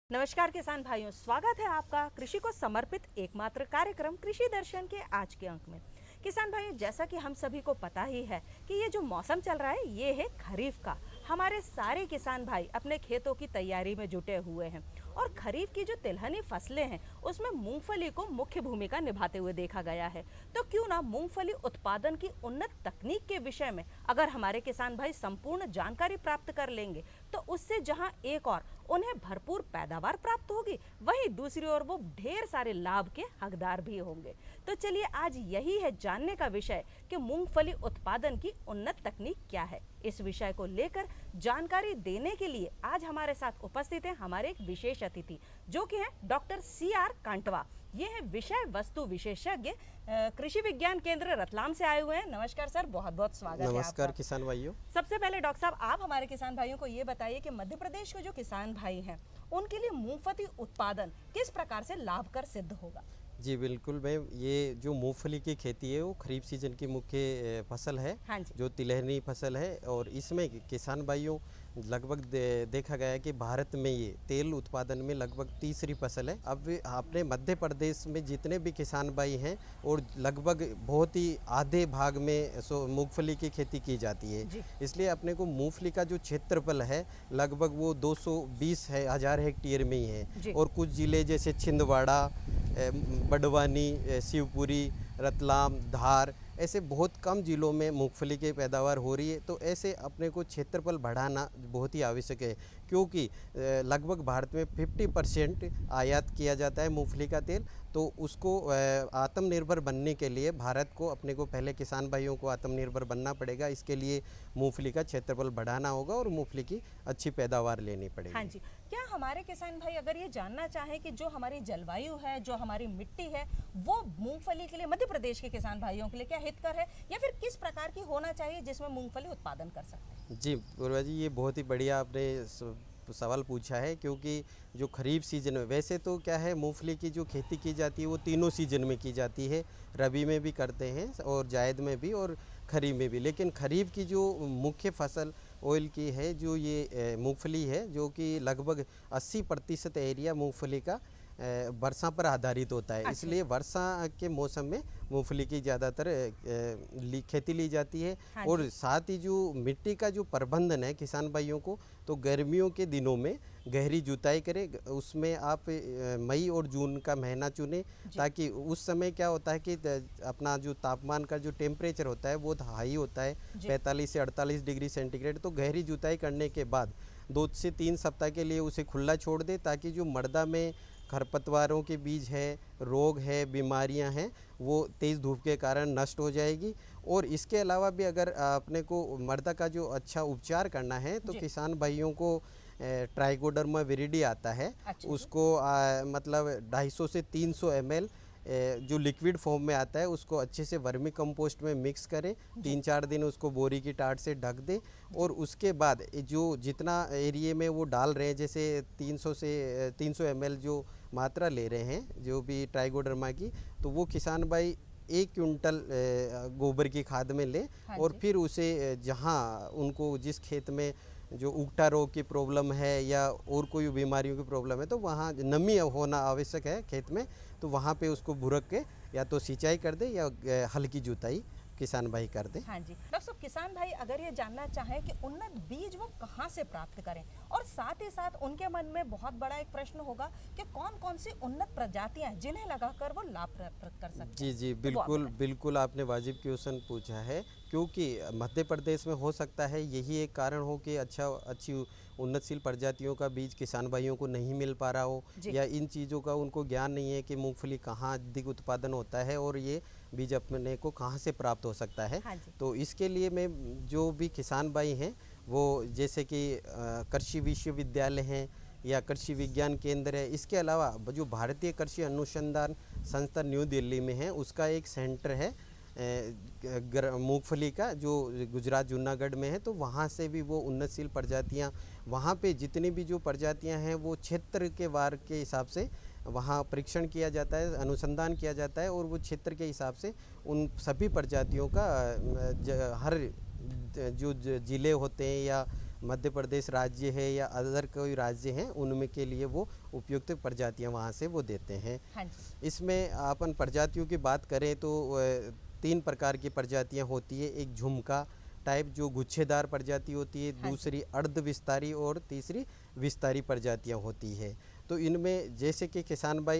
नमस्कार किसान भाइयों, स्वागत है आपका कृषि को समर्पित एकमात्र कार्यक्रम कृषि दर्शन के आज के अंक में। किसान भाइयों, जैसा कि हम सभी को पता ही है कि ये जो मौसम चल रहा है ये है खरीफ का। हमारे सारे किसान भाई अपने खेतों की तैयारी में जुटे हुए हैं और खरीफ की जो तिलहनी फसलें हैं उसमें मूंगफली को मुख्य भूमिका निभाते हुए देखा गया है। तो क्यों ना मूंगफली उत्पादन की उन्नत तकनीक के विषय में अगर हमारे किसान भाई संपूर्ण जानकारी प्राप्त कर लेंगे तो उससे जहां एक और उन्हें भरपूर पैदावार प्राप्त होगी, वहीं दूसरी ओर वो ढेर सारे लाभ के हकदार भी होंगे। तो चलिए आज यही है जानने का विषय कि मूंगफली उत्पादन की उन्नत तकनीक क्या है। इस विषय को लेकर जानकारी देने के लिए आज हमारे साथ उपस्थित हैं हमारे एक विशेष अतिथि जो कि हैं डॉक्टर CR कांटवा। ये है विषय वस्तु विशेषज्ञ, कृषि विज्ञान केंद्र रतलाम से आए हुए हैं। नमस्कार सर, बहुत बहुत स्वागत है। नमस्कार किसान भाइयों। सबसे पहले डॉक्टर साहब, आप हमारे किसान भाइयों को ये बताइए कि मध्य प्रदेश के जो किसान भाई हैं उनके लिए मूंगफली उत्पादन किस प्रकार से लाभकर सिद्ध होगा। जी बिल्कुल मैम, ये जो मूंगफली की खेती है वो खरीफ सीजन की मुख्य फसल है। हाँ जी। जो तिलहनी फसल है और इसमें किसान भाइयों लगभग देखा गया है कि भारत में ये तेल उत्पादन में लगभग तीसरी फसल है। अब अपने मध्य प्रदेश में जितने भी किसान भाई हैं और लगभग बहुत ही आधे भाग में मूंगफली की खेती की जाती है। इसलिए अपने को मूंगफली का जो क्षेत्रफल है लगभग वो 220 हज़ार हेक्टेयर में ही है। और कुछ ज़िले जैसे छिंदवाड़ा, बड़वानी, शिवपुरी, रतलाम, धार, ऐसे बहुत कम ज़िलों में मूंगफली की पैदावार हो रही है। तो ऐसे अपने को क्षेत्रफल बढ़ाना बहुत ही आवश्यक है, क्योंकि लगभग भारत में 50% आयात किया जाता है मूंगफली का तेल। तो उसको आत्मनिर्भर बनने के लिए भारत को अपने को पहले किसान भाइयों को आत्मनिर्भर बनना पड़ेगा। इसके लिए मूंगफली का क्षेत्रफल बढ़ाना होगा और मूंगफली की अच्छी पैदावार लेनी पड़ेगी। हाँ जी। क्या हमारे किसान भाई अगर ये जानना चाहें कि जो हमारी जलवायु है, जो हमारी मिट्टी है, वो मूंगफली के लिए मध्य प्रदेश के किसान भाइयों के लिए क्या हितकर है या फिर किस प्रकार की होना चाहिए जिसमें मूंगफली उत्पादन कर सकते हैं? जी पूर्वा जी, ये बहुत ही बढ़िया आपने सवाल पूछा है, क्योंकि जो खरीफ सीजन में वैसे तो क्या है, मूंगफली की जो खेती की जाती है वो तीनों सीजन में की जाती है। रबी में भी करते हैं और जायद में भी और खरीफ में भी। लेकिन खरीफ की जो मुख्य फसल ऑयल की है, जो ये मूंगफली है, जो कि लगभग 80% एरिया मूंगफली का वर्षा पर आधारित होता है। इसलिए वर्षा के मौसम में मूंगफली की ज़्यादातर खेती ली जाती है। और साथ ही जो मिट्टी का जो प्रबंधन है किसान भाइयों को, तो गर्मियों के दिनों में गहरी जुताई करें। उसमें आप मई और जून का महीना चुनें, ताकि उस समय क्या होता है कि अपना जो तापमान का जो टेम्परेचर होता है वो हाई होता है, 45 से 48 डिग्री सेंटीग्रेड। तो गहरी जुताई करने के बाद 2 से 3 सप्ताह के लिए उसे खुला छोड़ दें, ताकि जो मृदा में खरपतवारों के बीज है, रोग है, बीमारियां हैं, वो तेज़ धूप के कारण नष्ट हो जाएगी। और इसके अलावा भी अगर अपने को मृदा का जो अच्छा उपचार करना है तो किसान भाइयों को ट्राइकोडर्मा विरिडी आता है। उसको मतलब 250 से 300 ml जो लिक्विड फॉर्म में आता है उसको अच्छे से वर्मी कंपोस्ट में मिक्स करें। 3-4 दिन उसको बोरी की टाट से ढक दें। और उसके बाद जो जितना एरिया में वो डाल रहे हैं, जैसे 300 ml जो मात्रा ले रहे हैं जो भी ट्राइकोडर्मा की, तो वो किसान भाई 1 क्विंटल गोबर की खाद में ले। और फिर उसे जहाँ उनको जिस खेत में जो उगटा रोग की प्रॉब्लम है या और कोई बीमारियों की प्रॉब्लम है, तो वहाँ नमी होना आवश्यक है खेत में, तो वहाँ पे उसको भुरक के या तो सिंचाई कर दे या हल्की जुताई किसान भाई कर दे। हाँ जी। डॉक्टर साहब, किसान भाई अगर ये जानना चाहें कि उन्नत बीज वो कहाँ से प्राप्त करें, और साथ ही साथ उनके मन में बहुत बड़ा एक प्रश्न होगा कि कौन कौन सी उन्नत प्रजातियां हैं जिन्हें लगाकर वो लाभ प्राप्त कर सकते हैं। जी जी, बिल्कुल बिल्कुल आपने वाजिब क्वेश्चन पूछा है, क्योंकि मध्य प्रदेश में हो सकता है यही एक कारण हो कि अच्छी उन्नतशील प्रजातियों का बीज किसान भाइयों को नहीं मिल पा रहा हो, या इन चीज़ों का उनको ज्ञान नहीं है कि मूंगफली कहाँ अधिक उत्पादन होता है और ये बीज अपने को कहाँ से प्राप्त हो सकता है। तो इसके लिए मैं जो भी किसान भाई हैं वो जैसे कि कृषि विश्वविद्यालय हैं या कृषि विज्ञान केंद्र है, इसके अलावा जो भारतीय कृषि अनुसंधान संस्थान न्यू दिल्ली में है उसका एक सेंटर है मूंगफली का, जो गुजरात जूनागढ़ में है। तो वहाँ से भी वो उन्नतशील प्रजातियाँ, वहाँ पे जितनी भी जो प्रजातियाँ हैं वो क्षेत्र के वार के हिसाब से वहाँ परीक्षण किया जाता है, अनुसंधान किया जाता है, और वो क्षेत्र के हिसाब से उन सभी प्रजातियों का हर जो ज़िले होते हैं या मध्य प्रदेश राज्य है या अदर कोई राज्य हैं उनमें के लिए वो उपयुक्त प्रजातियां वहाँ से वो देते हैं। हाँ जी। इसमें अपन प्रजातियों की बात करें तो 3 प्रकार की प्रजातियां होती है। एक झुमका टाइप जो गुच्छेदार प्रजाति होती है, हाँ जी। दूसरी अर्ध विस्तारी और तीसरी विस्तारी प्रजातियां होती है। तो इनमें जैसे कि किसान भाई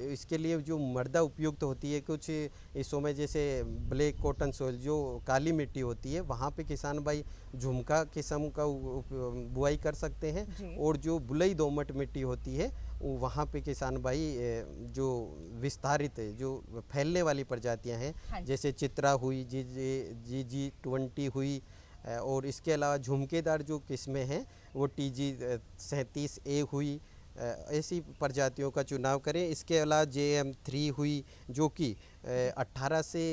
इसके लिए जो मृदा उपयुक्त होती है, कुछ हिस्सों में जैसे ब्लैक कॉटन सोइल जो काली मिट्टी होती है वहाँ पे किसान भाई झुमका किस्म का बुआई कर सकते हैं। जी। और जो बलुई दोमट मिट्टी होती है वहाँ पे किसान भाई जो विस्तारित जो फैलने वाली प्रजातियाँ हैं हाँ जी। जैसे चित्रा हुई, GG20 हुई, और इसके अलावा झुमकेदार जो किस्में हैं वो TG37A हुई, ऐसी प्रजातियों का चुनाव करें। इसके अलावा JM3 हुई जो कि 18 से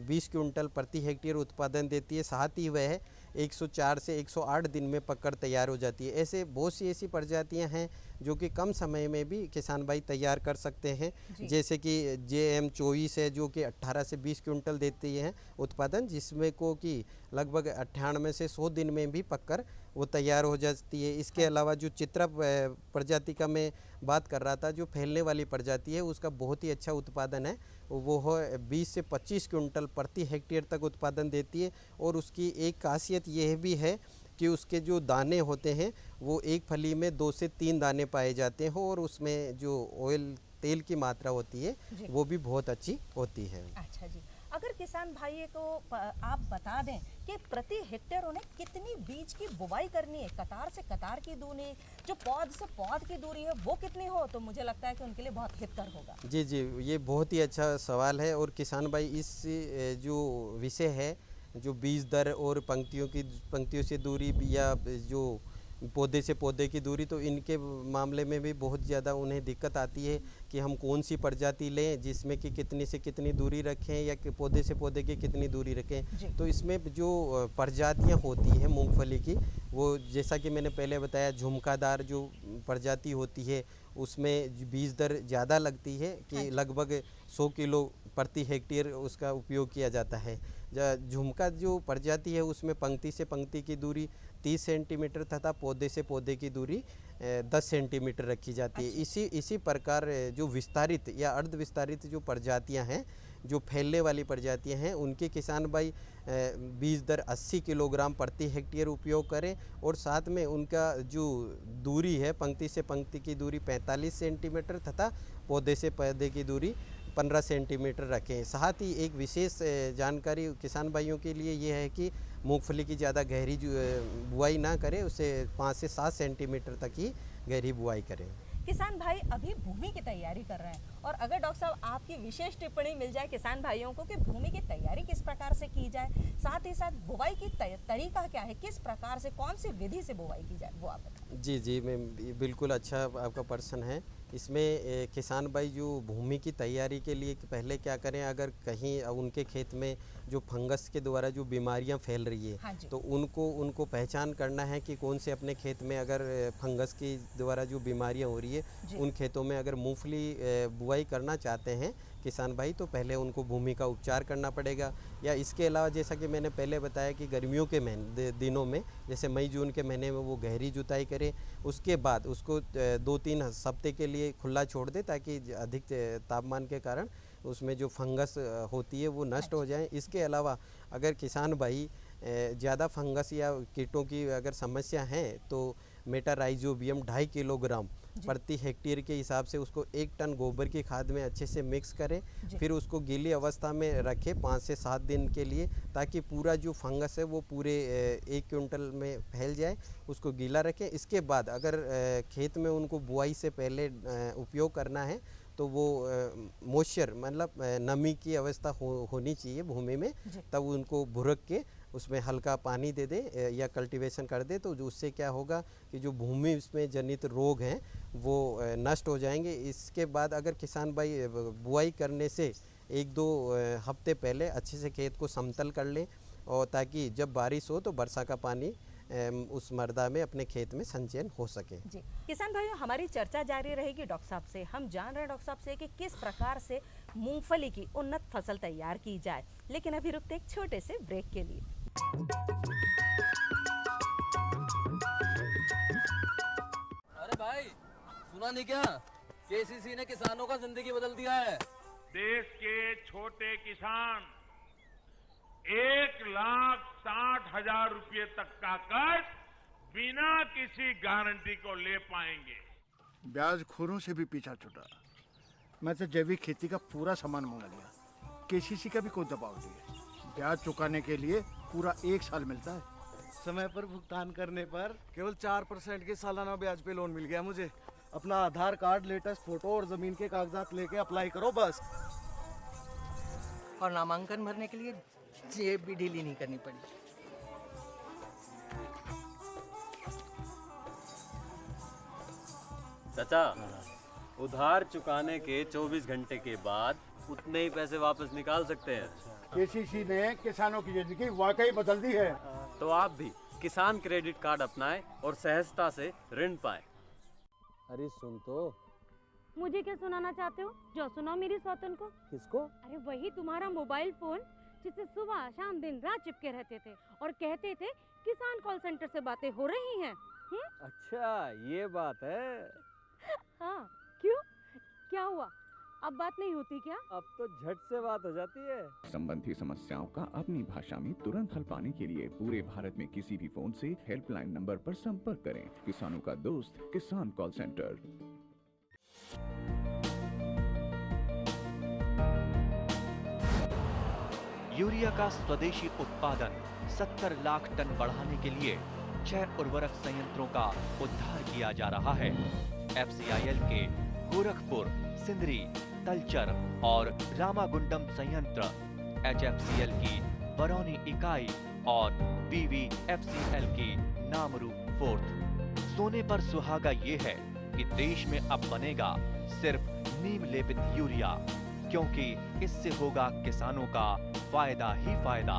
20 क्विंटल प्रति हेक्टेयर उत्पादन देती है, साथ ही वह 104 से 108 दिन में पककर तैयार हो जाती है। ऐसे बहुत सी ऐसी प्रजातियां हैं जो कि कम समय में भी किसान भाई तैयार कर सकते हैं। जैसे कि JM24 है जो कि 18 से 20 क्विंटल देती है उत्पादन, जिसमें को कि लगभग 98 से 100 दिन में भी पककर वो तैयार हो जाती है। इसके अलावा जो चित्रा प्रजाति का मैं बात कर रहा था, जो फैलने वाली प्रजाति है उसका बहुत ही अच्छा उत्पादन है, वो 20 से 25 क्विंटल प्रति हेक्टेयर तक उत्पादन देती है। और उसकी एक खासियत यह भी है कि उसके जो दाने होते हैं वो एक फली में 2 से 3 दाने पाए जाते हैं, और उसमें जो ऑयल तेल की मात्रा होती है वो भी बहुत अच्छी होती है। अच्छा जी, अगर किसान भाई को आप बता दें कि प्रति हेक्टेयर उन्हें कितनी बीज की बुवाई करनी है, कतार से कतार की दूरी, जो पौध से पौध की दूरी है वो कितनी हो, तो मुझे लगता है कि उनके लिए बहुत हितकर होगा। जी जी, ये बहुत ही अच्छा सवाल है। और किसान भाई इस जो विषय है, जो बीज दर और पंक्तियों से दूरी या जो पौधे से पौधे की दूरी, तो इनके मामले में भी बहुत ज़्यादा उन्हें दिक्कत आती है कि हम कौन सी प्रजाति लें जिसमें कि कितनी से कितनी दूरी रखें या कि पौधे से पौधे की कितनी दूरी रखें। तो इसमें जो प्रजातियां होती हैं मूंगफली की, वो जैसा कि मैंने पहले बताया झुमकादार जो प्रजाति होती है उसमें बीज दर ज़्यादा लगती है कि लगभग 100 किलो प्रति हेक्टेयर उसका उपयोग किया जाता है। झुमका जो प्रजाति है उसमें पंक्ति से पंक्ति की दूरी 30 सेंटीमीटर तथा पौधे से पौधे की दूरी 10 सेंटीमीटर रखी जाती है। इसी प्रकार जो विस्तारित या अर्ध विस्तारित जो प्रजातियां हैं, जो फैलने वाली प्रजातियां हैं, उनके किसान भाई बीज दर 80 किलोग्राम प्रति हेक्टेयर उपयोग करें। और साथ में उनका जो दूरी है पंक्ति से पंक्ति की दूरी 45 सेंटीमीटर तथा पौधे से पौधे की दूरी 15 सेंटीमीटर रखें। साथ ही एक विशेष जानकारी किसान भाइयों के लिए ये है कि मूंगफली की ज़्यादा गहरी बुआई ना करें, उसे 5 से 7 सेंटीमीटर तक ही गहरी बुआई करें। किसान भाई अभी भूमि की तैयारी कर रहे हैं, और अगर डॉक्टर साहब आपकी विशेष टिप्पणी मिल जाए किसान भाइयों को कि भूमि की तैयारी किस प्रकार से की जाए, साथ ही साथ बुवाई की तरीका क्या है, किस प्रकार से कौन सी विधि से बुवाई की जाए, वो आप बताएं। जी जी, मैं बिल्कुल अच्छा आपका प्रश्न है। इसमें किसान भाई जो भूमि की तैयारी के लिए पहले क्या करें, अगर कहीं उनके खेत में जो फंगस के द्वारा जो बीमारियां फैल रही है, तो उनको पहचान करना है कि कौन से अपने खेत में अगर फंगस के द्वारा जो बीमारियां हो रही है, उन खेतों में अगर मूंगफली बुआई करना चाहते हैं किसान भाई, तो पहले उनको भूमि का उपचार करना पड़ेगा। या इसके अलावा जैसा कि मैंने पहले बताया कि गर्मियों के दिनों में जैसे मई जून के महीने में वो गहरी जुताई करें, उसके बाद उसको 2-3 हफ्ते के लिए खुला छोड़ दे ताकि अधिक तापमान के कारण उसमें जो फंगस होती है वो नष्ट हो जाए। इसके अलावा अगर किसान भाई ज़्यादा फंगस या कीटों की अगर समस्या है तो मेटाराइजोबियम 2.5 किलोग्राम प्रति हेक्टेयर के हिसाब से उसको 1 टन गोबर की खाद में अच्छे से मिक्स करें, फिर उसको गीली अवस्था में रखें 5 से 7 दिन के लिए, ताकि पूरा जो फंगस है वो पूरे 1 क्विंटल में फैल जाए। उसको गीला रखें। इसके बाद अगर खेत में उनको बुआई से पहले उपयोग करना है तो वो मॉइस्चर मतलब नमी की अवस्था होनी चाहिए भूमि में, तब उनको भुरक के उसमें हल्का पानी दे दे या कल्टीवेशन कर दे, तो उससे क्या होगा कि जो भूमि उसमें जनित रोग हैं वो नष्ट हो जाएंगे। इसके बाद अगर किसान भाई बुआई करने से 1-2 हफ्ते पहले अच्छे से खेत को समतल कर लें, और ताकि जब बारिश हो तो वर्षा का पानी उस मृदा में अपने खेत में संचयन हो सके। जी किसान भाइयों, हमारी चर्चा जारी रहेगी डॉक्टर साहब से। हम जान रहे हैं डॉक्टर साहब से कि किस प्रकार से मूंगफली की उन्नत फसल तैयार की जाए, लेकिन अभी रुकते एक छोटे से ब्रेक के लिए। सुना नहीं क्या? केसीसी ने किसानों का जिंदगी बदल दिया है। देश के छोटे किसान 1,60,000 रुपए तक का कर्ज बिना किसी गारंटी को ले पाएंगे। ब्याज खोरों से भी पीछा छुटा। मैं तो जैविक खेती का पूरा सामान मंगा लिया। केसीसी का भी कोई दबाव नहीं है। ब्याज चुकाने के लिए पूरा 1 साल मिलता है। समय पर भुगतान करने पर केवल 4% के सालाना ब्याज पे लोन मिल गया मुझे। अपना आधार कार्ड, लेटेस्ट फोटो और जमीन के कागजात लेके अप्लाई करो बस। और नामांकन भरने के लिए जेब भी ढीली नहीं करनी पड़ी। चाचा, उधार चुकाने के 24 घंटे के बाद उतने ही पैसे वापस निकाल सकते हैं। केसीसी ने किसानों की जिंदगी वाकई बदल दी है। तो आप भी किसान क्रेडिट कार्ड अपनाएं और सहजता से ऋण पाएं। अरे सुन तो। मुझे क्या सुनाना चाहते हो? जो सुनाओ मेरी सौतन को। किसको? अरे वही तुम्हारा मोबाइल फोन जिससे सुबह शाम दिन रात चिपके रहते थे और कहते थे किसान कॉल सेंटर से बातें हो रही हैं। अच्छा, ये बात है। हाँ, क्यों? क्या हुआ? अब बात नहीं होती क्या? अब तो झट से बात हो जाती है। संबंधी समस्याओं का अपनी भाषा में तुरंत हल पाने के लिए पूरे भारत में किसी भी फोन से हेल्पलाइन नंबर पर संपर्क करें। किसानों का दोस्त किसान कॉल सेंटर। यूरिया का स्वदेशी उत्पादन 70 लाख टन बढ़ाने के लिए 6 उर्वरक संयंत्रों का उद्धार किया जा रहा है। FCIL के गोरखपुर, सिंदरी, तलचर और रामागुंडम संयंत्र, HFCL की बरौनी इकाई और BVFCL की नामरू फोर्थ। सोने पर सुहागा ये है कि देश में अब बनेगा सिर्फ नीम लेपित यूरिया, क्योंकि इससे होगा किसानों का फायदा ही फायदा।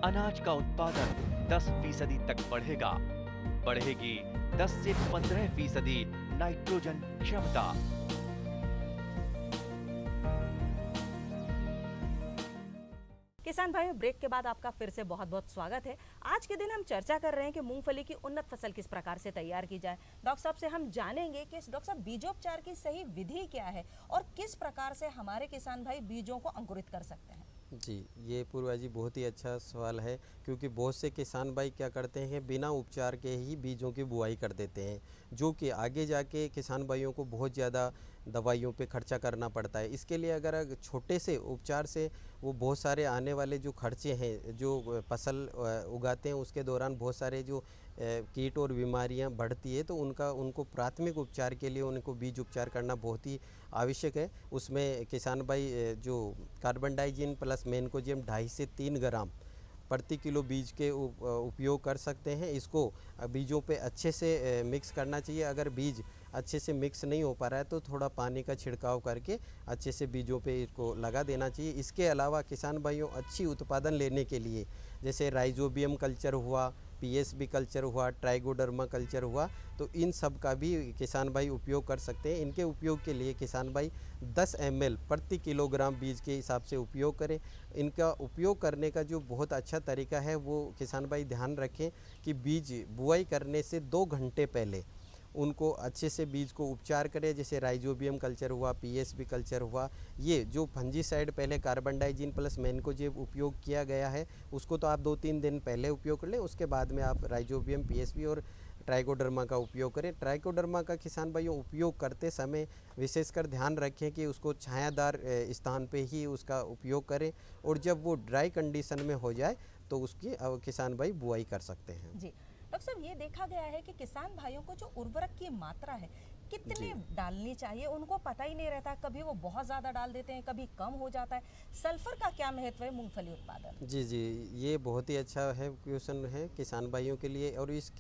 अनाज का उत्पादन 10% तक बढ़ेगा। बढ़ेगी 10 से 15% नाइट्रोजन क्षमता। किसान भाइयों, ब्रेक के बाद आपका फिर से बहुत बहुत स्वागत है। आज के दिन हम चर्चा कर रहे हैं कि मूंगफली की उन्नत फसल किस प्रकार से तैयार की जाए। डॉक्टर साहब से हम जानेंगे कि डॉक्टर साहब बीजोपचार की सही विधि क्या है और किस प्रकार से हमारे किसान भाई बीजों को अंकुरित कर सकते हैं। जी, ये पूर्वा जी बहुत ही अच्छा सवाल है, क्योंकि बहुत से किसान भाई क्या करते हैं, बिना उपचार के ही बीजों की बुआई कर देते हैं, जो कि आगे जाके किसान भाइयों को बहुत ज़्यादा दवाइयों पे खर्चा करना पड़ता है। इसके लिए अगर छोटे से उपचार से वो बहुत सारे आने वाले जो खर्चे हैं, जो फसल उगाते हैं उसके दौरान बहुत सारे जो कीट और बीमारियां बढ़ती है, तो उनको प्राथमिक उपचार के लिए उनको बीज उपचार करना बहुत ही आवश्यक है। उसमें किसान भाई जो कार्बन डाइजिन प्लस मेनकोजियम 2.5 से 3 ग्राम प्रति किलो बीज के उपयोग कर सकते हैं। इसको बीजों पे अच्छे से मिक्स करना चाहिए। अगर बीज अच्छे से मिक्स नहीं हो पा रहा है तो थोड़ा पानी का छिड़काव करके अच्छे से बीजों पे इसको लगा देना चाहिए। इसके अलावा किसान भाइयों अच्छी उत्पादन लेने के लिए जैसे राइजोबियम कल्चर हुआ, PSB कल्चर हुआ, ट्राइगोडर्मा कल्चर हुआ, तो इन सब का भी किसान भाई उपयोग कर सकते हैं। इनके उपयोग के लिए किसान भाई 10 ml प्रति किलोग्राम बीज के हिसाब से उपयोग करें। इनका उपयोग करने का जो बहुत अच्छा तरीका है वो किसान भाई ध्यान रखें कि बीज बुआई करने से 2 घंटे पहले उनको अच्छे से बीज को उपचार करें। जैसे राइजोबियम कल्चर हुआ, PSB कल्चर हुआ, ये जो फंजीसाइड पहले कार्बन डाइजिन प्लस मेनकोजेब उपयोग किया गया है उसको तो आप 2-3 दिन पहले उपयोग कर लें। उसके बाद में आप राइजोबियम, PSB और ट्राइकोडर्मा का उपयोग करें। ट्राइकोडर्मा का किसान भाइयों उपयोग करते समय विशेषकर ध्यान रखें कि उसको छायादार स्थान पे ही उसका उपयोग करें, और जब वो ड्राई कंडीशन में हो जाए तो उसकी किसान भाई बुआई कर सकते हैं। जी डॉक्टर साहब, ये देखा गया है कि किसान भाइयों को जो उर्वरक की मात्रा है कितनी डालनी चाहिए उनको पता ही नहीं रहता। कभी वो बहुत ज़्यादा डाल देते हैं, कभी कम हो जाता है। सल्फर का क्या महत्व है मूंगफली उत्पादन? जी, ये बहुत ही अच्छा है क्वेश्चन है किसान भाइयों के लिए, और इस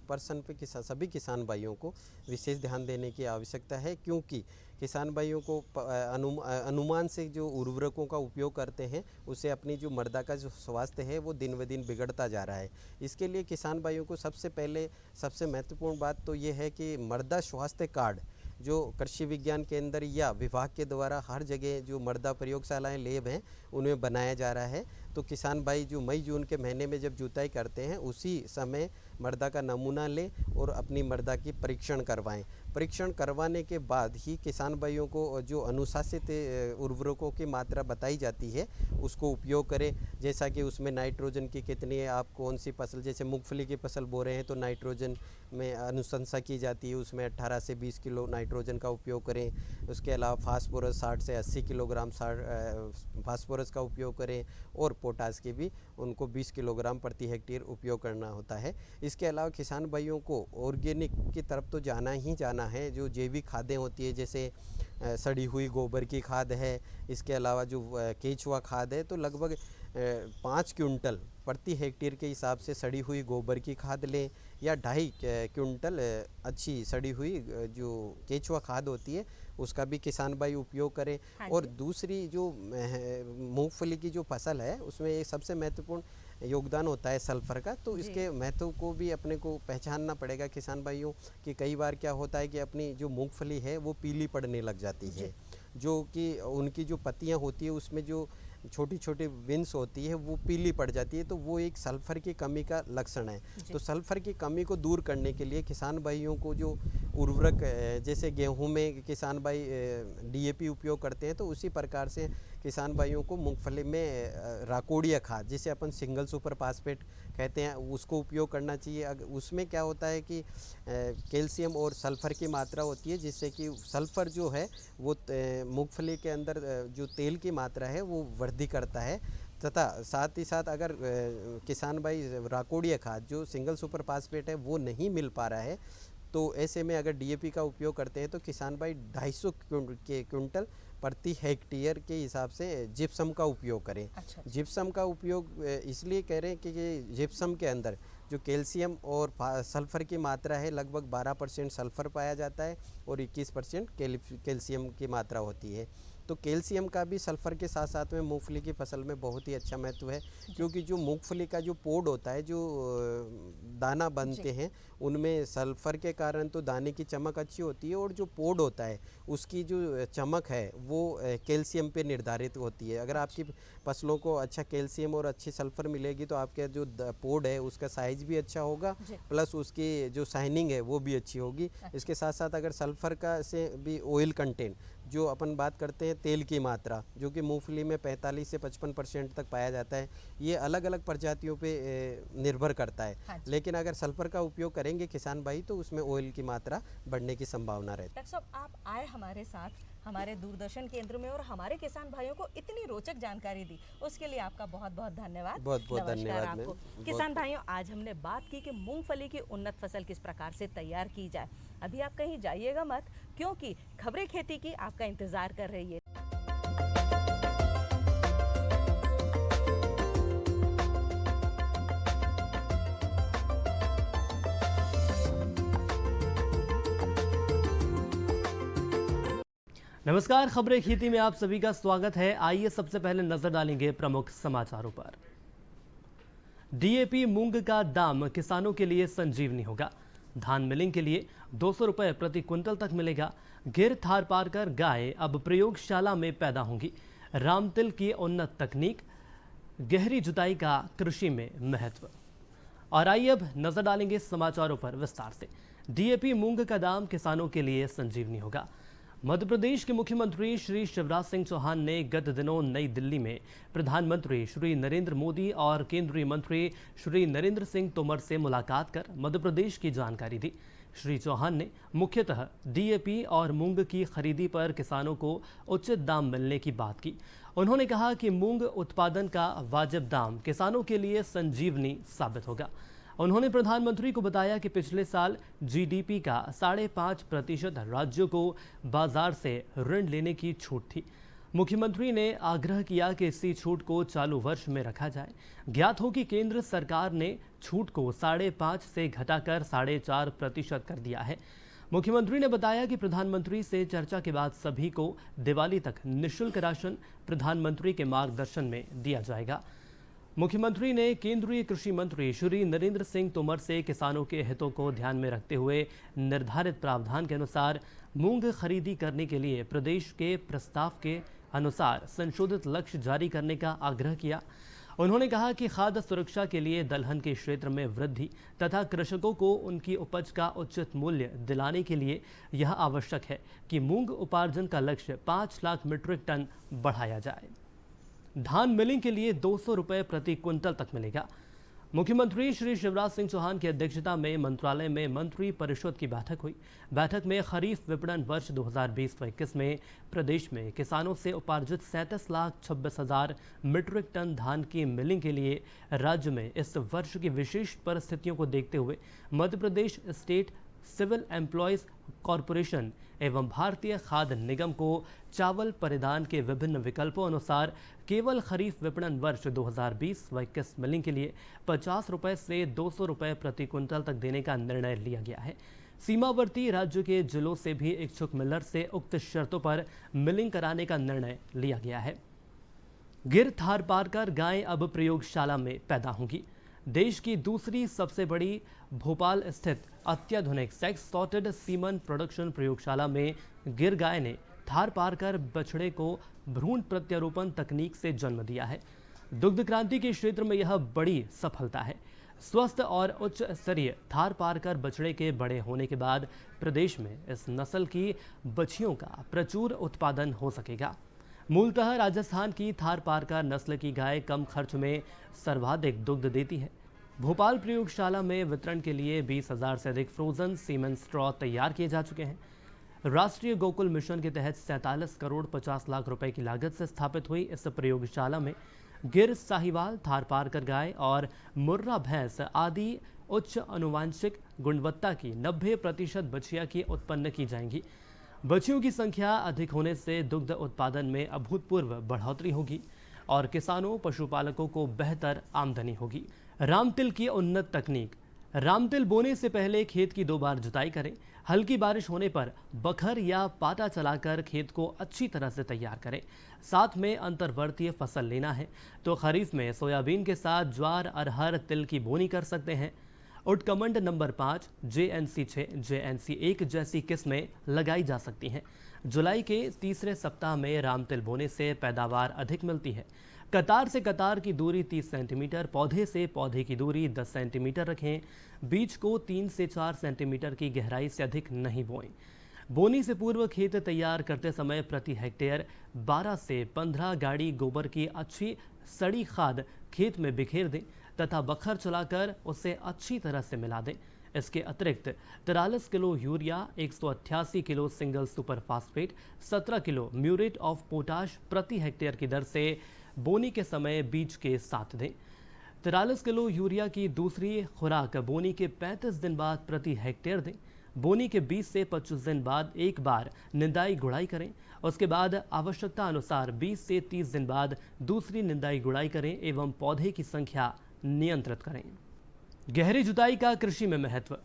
पर्सन पे सभी किसान भाइयों को विशेष ध्यान देने की आवश्यकता है, क्योंकि किसान भाइयों को अनुमान से जो उर्वरकों का उपयोग करते हैं उससे अपनी जो मृदा का जो स्वास्थ्य है वो दिन ब दिन बिगड़ता जा रहा है। इसके लिए किसान भाइयों को सबसे महत्वपूर्ण बात तो ये है कि मृदा स्वास्थ्य कार्ड जो कृषि विज्ञान केंद्र या विभाग के द्वारा हर जगह जो मृदा प्रयोगशालाएं, लैब हैं, उनमें बनाया जा रहा है। तो किसान भाई जो मई जून के महीने में जब जुताई करते हैं उसी समय मृदा का नमूना लें और अपनी मृदा की परीक्षण करवाएं, परीक्षण करवाने के बाद ही किसान भाइयों को जो अनुशासित उर्वरकों की मात्रा बताई जाती है उसको उपयोग करें। जैसा कि उसमें नाइट्रोजन की कितनी है, आप कौन सी फसल, जैसे मूंगफली की फसल बो रहे हैं तो नाइट्रोजन में अनुशंसा की जाती है, उसमें 18 से 20 किलो नाइट्रोजन का उपयोग करें। उसके अलावा फास्फोरस 60 से 80 किलोग्राम फास्फोरस का उपयोग करें और पोटास के भी उनको 20 किलोग्राम प्रति हेक्टेयर उपयोग करना होता है। इसके अलावा किसान भाइयों को ऑर्गेनिक की तरफ तो जाना ही जाना है। जो जैविक खादें होती है जैसे सड़ी हुई गोबर की खाद है, इसके अलावा जो केचुआ खाद है, तो लगभग 5 क्विंटल प्रति हेक्टेयर के हिसाब से सड़ी हुई गोबर की खाद लें या 2.5 क्विंटल अच्छी सड़ी हुई जो केचुआ खाद होती है उसका भी किसान भाई उपयोग करें। और दूसरी जो मूंगफली की जो फसल है उसमें ये सबसे महत्वपूर्ण योगदान होता है सल्फर का, तो इसके महत्व को भी अपने को पहचानना पड़ेगा किसान भाइयों कि कई बार क्या होता है कि अपनी जो मूंगफली है वो पीली पड़ने लग जाती है, जो कि उनकी जो पत्तियां होती है उसमें जो छोटी छोटी विंस होती है वो पीली पड़ जाती है, तो वो एक सल्फर की कमी का लक्षण है। तो सल्फर की कमी को दूर करने के लिए किसान भाइयों को जो उर्वरक, जैसे गेहूं में किसान भाई DAP उपयोग करते हैं, तो उसी प्रकार से किसान भाइयों को मूंगफली में राकोडिया खाद, जिसे अपन सिंगल सुपर फास्फेट कहते हैं, उसको उपयोग करना चाहिए। उसमें क्या होता है कि कैल्शियम और सल्फ़र की मात्रा होती है, जिससे कि सल्फ़र जो है वो मूंगफली के अंदर जो तेल की मात्रा है वो वृद्धि करता है। तथा साथ ही साथ अगर किसान भाई राकोडिया खाद जो सिंगल सुपर फास्फेट है वो नहीं मिल पा रहा है, तो ऐसे में अगर DAP का उपयोग करते हैं तो किसान भाई 250 क्विंटल प्रति हेक्टेयर के हिसाब से जिप्सम का उपयोग करें। जिप्सम का उपयोग इसलिए कह रहे हैं कि जिप्सम के अंदर जो कैल्शियम और सल्फ़र की मात्रा है लगभग 12% सल्फ़र पाया जाता है और 21% कैल्शियम की मात्रा होती है। तो कैल्शियम का भी सल्फ़र के साथ साथ में मूंगफली की फसल में बहुत ही अच्छा महत्व है, क्योंकि जो मूंगफली का जो पोड होता है, जो दाना बनते हैं, उनमें सल्फ़र के कारण तो दाने की चमक अच्छी होती है और जो पोड होता है उसकी जो चमक है वो कैल्शियम पे निर्धारित होती है। अगर आपकी फसलों को अच्छा कैल्शियम और अच्छी सल्फ़र मिलेगी तो आपका जो पोड है उसका साइज़ भी अच्छा होगा, प्लस उसकी जो शाइनिंग है वो भी अच्छी होगी। इसके साथ साथ अगर सल्फ़र का से भी ऑयल कंटेंट, जो अपन बात करते हैं तेल की मात्रा, जो कि मूंगफली में 45 से 55% तक पाया जाता है, ये अलग अलग प्रजातियों पे निर्भर करता है। लेकिन अगर सल्फर का उपयोग करेंगे किसान भाई तो उसमें ऑयल की मात्रा बढ़ने की संभावना रहती है। डॉक्टर साहब, आप आए हमारे साथ हमारे दूरदर्शन केंद्र में और हमारे किसान भाइयों को इतनी रोचक जानकारी दी, उसके लिए आपका बहुत बहुत धन्यवाद। बहुत बहुत धन्यवाद आपको। किसान भाइयों, आज हमने बात की कि मूंगफली की उन्नत फसल किस प्रकार से तैयार की जाए। अभी आप कहीं जाइएगा मत, क्योंकि खबरें खेती की आपका इंतजार कर रही है। नमस्कार, खबरें खेती में आप सभी का स्वागत है। आइए सबसे पहले नजर डालेंगे प्रमुख समाचारों पर। DAP मूंग का दाम किसानों के लिए संजीवनी होगा। धान मिलिंग के लिए 200 रुपए प्रति क्विंटल तक मिलेगा। गिर थार पार कर गाय अब प्रयोगशाला में पैदा होंगी। रामतिल की उन्नत तकनीक, गहरी जुताई का कृषि में महत्व। और आइए अब नजर डालेंगे समाचारों पर विस्तार से। DAP मूंग का दाम किसानों के लिए संजीवनी होगा। मध्य प्रदेश के मुख्यमंत्री श्री शिवराज सिंह चौहान ने गत दिनों नई दिल्ली में प्रधानमंत्री श्री नरेंद्र मोदी और केंद्रीय मंत्री श्री नरेंद्र सिंह तोमर से मुलाकात कर मध्य प्रदेश की जानकारी दी। श्री चौहान ने मुख्यतः DAP और मूंग की खरीदी पर किसानों को उचित दाम मिलने की बात की। उन्होंने कहा कि मूंग उत्पादन का वाजिब दाम किसानों के लिए संजीवनी साबित होगा। उन्होंने प्रधानमंत्री को बताया कि पिछले साल GDP का 5.5% राज्यों को बाजार से ऋण लेने की छूट थी। मुख्यमंत्री ने आग्रह किया कि इसी छूट को चालू वर्ष में रखा जाए। ज्ञात हो कि केंद्र सरकार ने छूट को 5.5 से घटाकर 4.5% कर दिया है। मुख्यमंत्री ने बताया कि प्रधानमंत्री से चर्चा के बाद सभी को दिवाली तक निःशुल्क राशन प्रधानमंत्री के मार्गदर्शन में दिया जाएगा। मुख्यमंत्री ने केंद्रीय कृषि मंत्री श्री नरेंद्र सिंह तोमर से किसानों के हितों को ध्यान में रखते हुए निर्धारित प्रावधान के अनुसार मूंग खरीदी करने के लिए प्रदेश के प्रस्ताव के अनुसार संशोधित लक्ष्य जारी करने का आग्रह किया। उन्होंने कहा कि खाद्य सुरक्षा के लिए दलहन के क्षेत्र में वृद्धि तथा कृषकों को उनकी उपज का उचित मूल्य दिलाने के लिए यह आवश्यक है कि मूंग उपार्जन का लक्ष्य 5 लाख मीट्रिक टन बढ़ाया जाए। धान मिलिंग के लिए 200 रुपये प्रति क्विंटल तक मिलेगा। मुख्यमंत्री श्री शिवराज सिंह चौहान की अध्यक्षता में मंत्रालय में मंत्री परिषद की बैठक हुई। बैठक में खरीफ विपणन वर्ष 2020-21 में प्रदेश में किसानों से उपार्जित 37,26,000 मीट्रिक टन धान की मिलिंग के लिए राज्य में इस वर्ष की विशेष परिस्थितियों को देखते हुए Madhya Pradesh state civil employees corporation एवं भारतीय खाद्य निगम को चावल परिधान के विभिन्न विकल्पों अनुसार केवल खरीफ विपणन वर्ष 2020-21 मिलिंग के लिए 50 रुपये से 200 रुपये प्रति क्विंटल तक देने का निर्णय लिया गया है। सीमावर्ती राज्य के जिलों से भी इच्छुक मिलर से उक्त शर्तों पर मिलिंग कराने का निर्णय लिया गया है। गिर थार पार कर गायें अब प्रयोगशाला में पैदा होंगी। देश की दूसरी सबसे बड़ी भोपाल स्थित अत्याधुनिक सेक्स सॉर्टेड सीमन प्रोडक्शन प्रयोगशाला में गिर गाय ने थार पार कर बछड़े को भ्रूण प्रत्यारोपण तकनीक से जन्म दिया है। दुग्ध क्रांति के क्षेत्र में यह बड़ी सफलता है। स्वस्थ और उच्च स्तरीय थार पारकर बछड़े के बड़े होने के बाद प्रदेश में इस नस्ल की बछियों का प्रचुर उत्पादन हो सकेगा। मूलतः राजस्थान की थार पारकर नस्ल की गाय कम खर्च में सर्वाधिक दुग्ध देती है। भोपाल प्रयोगशाला में वितरण के लिए 20,000 से अधिक फ्रोजन सीमेंट स्ट्रॉ तैयार किए जा चुके हैं। राष्ट्रीय गोकुल मिशन के तहत 47 करोड़ 50 लाख रुपए की लागत से स्थापित हुई इस प्रयोगशाला में गिर, साहिवाल, थार पारकर गाय और मुर्रा भैंस आदि उच्च आनुवांशिक गुणवत्ता की 90% बछिया की उत्पन्न की जाएंगी। बछियों की संख्या अधिक होने से दुग्ध उत्पादन में अभूतपूर्व बढ़ोतरी होगी और किसानों पशुपालकों को बेहतर आमदनी होगी। रामतिल की उन्नत तकनीक। रामतिल बोने से पहले खेत की 2 बार जुताई करें। हल्की बारिश होने पर बखर या पाटा चलाकर खेत को अच्छी तरह से तैयार करें। साथ में अंतर्वर्तीय फसल लेना है तो खरीफ में सोयाबीन के साथ ज्वार, अरहर, तिल की बोनी कर सकते हैं। उटकमंड नंबर 5, JNC 6, JNC 1 जैसी किस्में लगाई जा सकती हैं। जुलाई के तीसरे सप्ताह में रामतिल बोने से पैदावार अधिक मिलती है। कतार से कतार की दूरी 30 सेंटीमीटर, पौधे से पौधे की दूरी 10 सेंटीमीटर रखें। बीज को 3 से 4 सेंटीमीटर की गहराई से अधिक नहीं बोएं। बोनी से पूर्व खेत तैयार करते समय प्रति हेक्टेयर 12 से 15 गाड़ी गोबर की अच्छी सड़ी खाद खेत में बिखेर दें तथा बखर चलाकर उसे अच्छी तरह से मिला दें। इसके अतिरिक्त 43 kilo urea, 188 kilo single super phosphate, 17 kilo muriate of potash प्रति हेक्टेयर की दर से बोनी के समय बीज के साथ दें। 43 किलो यूरिया की दूसरी खुराक बोनी के 35 दिन बाद प्रति हेक्टेयर दें। बोनी के 20 से 25 दिन बाद एक बार निंदाई गुड़ाई करें। उसके बाद आवश्यकता अनुसार 20 से 30 दिन बाद दूसरी निंदाई गुड़ाई करें एवं पौधे की संख्या नियंत्रित करें। गहरी जुताई का कृषि में महत्व।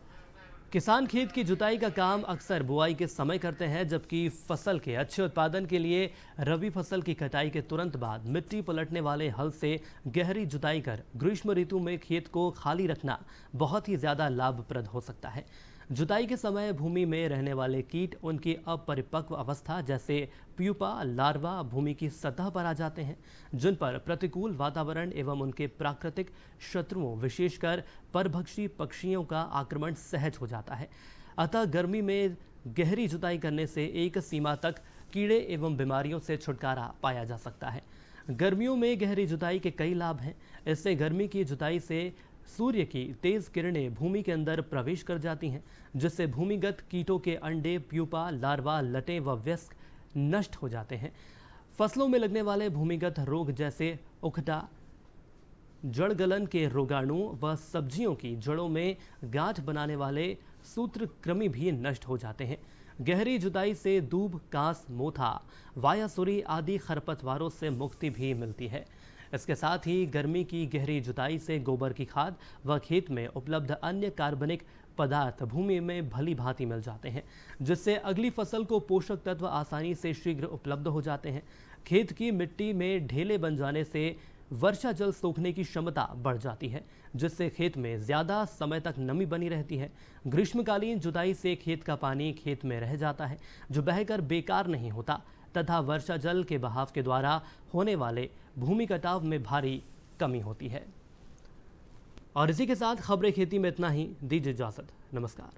किसान खेत की जुताई का काम अक्सर बुआई के समय करते हैं, जबकि फसल के अच्छे उत्पादन के लिए रबी फसल की कटाई के तुरंत बाद मिट्टी पलटने वाले हल से गहरी जुताई कर ग्रीष्म ऋतु में खेत को खाली रखना बहुत ही ज़्यादा लाभप्रद हो सकता है। जुताई के समय भूमि में रहने वाले कीट उनकी अपरिपक्व अवस्था जैसे प्यूपा, लार्वा भूमि की सतह पर आ जाते हैं, जिन पर प्रतिकूल वातावरण एवं उनके प्राकृतिक शत्रुओं विशेषकर परभक्षी पक्षियों का आक्रमण सहज हो जाता है। अतः गर्मी में गहरी जुताई करने से एक सीमा तक कीड़े एवं बीमारियों से छुटकारा पाया जा सकता है। गर्मियों में गहरी जुताई के कई लाभ हैं। इससे गर्मी की जुताई से सूर्य की तेज किरणें भूमि के अंदर प्रवेश कर जाती हैं, जिससे भूमिगत कीटों के अंडे, प्यूपा, लार्वा, लटें व वयस्क नष्ट हो जाते हैं। फसलों में लगने वाले भूमिगत रोग जैसे उखटा, जड़गलन के रोगाणु व सब्जियों की जड़ों में गांठ बनाने वाले सूत्रकृमि भी नष्ट हो जाते हैं। गहरी जुताई से दूब, कांस, मोथा, वायासुरी आदि खरपतवारों से मुक्ति भी मिलती है। इसके साथ ही गर्मी की गहरी जुताई से गोबर की खाद व खेत में उपलब्ध अन्य कार्बनिक पदार्थ भूमि में भली भांति मिल जाते हैं, जिससे अगली फसल को पोषक तत्व आसानी से शीघ्र उपलब्ध हो जाते हैं। खेत की मिट्टी में ढेले बन जाने से वर्षा जल सोखने की क्षमता बढ़ जाती है, जिससे खेत में ज़्यादा समय तक नमी बनी रहती है। ग्रीष्मकालीन जुताई से खेत का पानी खेत में रह जाता है, जो बहकर बेकार नहीं होता तथा वर्षा जल के बहाव के द्वारा होने वाले भूमि कटाव में भारी कमी होती है। और इसी के साथ खबरें खेती में इतना ही। दीजिए इजाजत। नमस्कार।